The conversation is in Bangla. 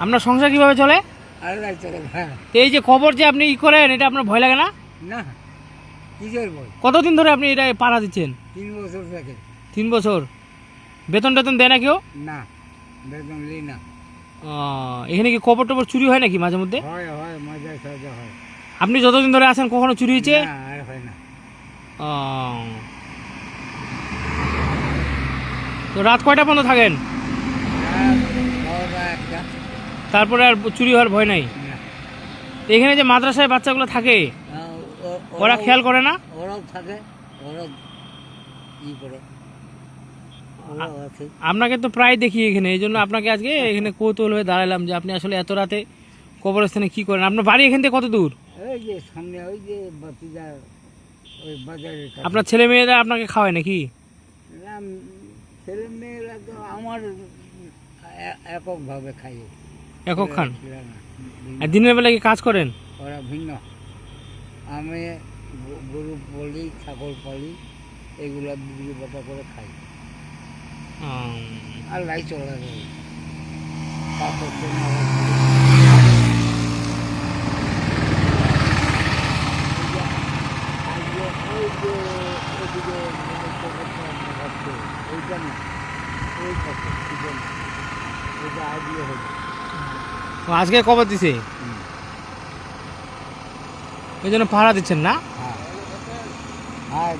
আপনার সংসার কিভাবে চলে? আল্লাহ চলে ভাই। তো এই যে খবর যে আপনি ই করেন, এটা আপনার ভয় লাগে না? না কিসের বই? কতদিন ধরে আপনি এটা পাড়া দিচ্ছেন? 3 বছর থেকে। 3 বছর। বেতন টেতন দেয় না কেউ? না বেতন নেই না। এখানে কি খবর টবর চুরি হয় নাকি মাঝে মধ্যে? হয় হয় মজা সাজা হয়। আপনি যতদিন ধরে আছেন কখনো চুরি হয়েছে? না আর হয় না। তো রাত কয়টা পর্যন্ত থাকেন? রাত 12টা 1টা। তারপরে আর চুরি হওয়ার ভয় নাই? না। তো এখানে যে মাদ্রাসায় বাচ্চাগুলো থাকে, ওরা খেয়াল করে না? ওরাও থাকে, ওরাও ই করে, ওরাও আছে। আপনাকে তো প্রায় দেখি এখানে, এই জন্য আপনাকে আজকে এখানে কৌতূহল হয়ে দাঁড়ালাম যে আপনি আসলে এত রাতে কবরস্থানে কি করেন। আপনার বাড়ি এখান থেকে কত দূর? ওই যে সামনে ওই যে বাতিদা ওই বাজারের কাছে। আপনার ছেলে মেয়েরা আপনাকে খাওয়ায় নাকি? না, ছেলে মেয়েরা তো আমার এককভাবে খাইয়ে। একক খান? না, আর দিনের বেলা কি কাজ করেন? ওরা ভিন্ন। আমি গরু পালি, ছাগল পালি, এগুলা বিক্রি বাটা করে খাই। আর লাই চলে যায়। কাপড় কেনা ওইটা না, ওই থাকে ওইটা আইডিয়া হবে। আজকে কবর দিছে, এই জন্য পাহারা দিচ্ছেন না? হ্যাঁ, আর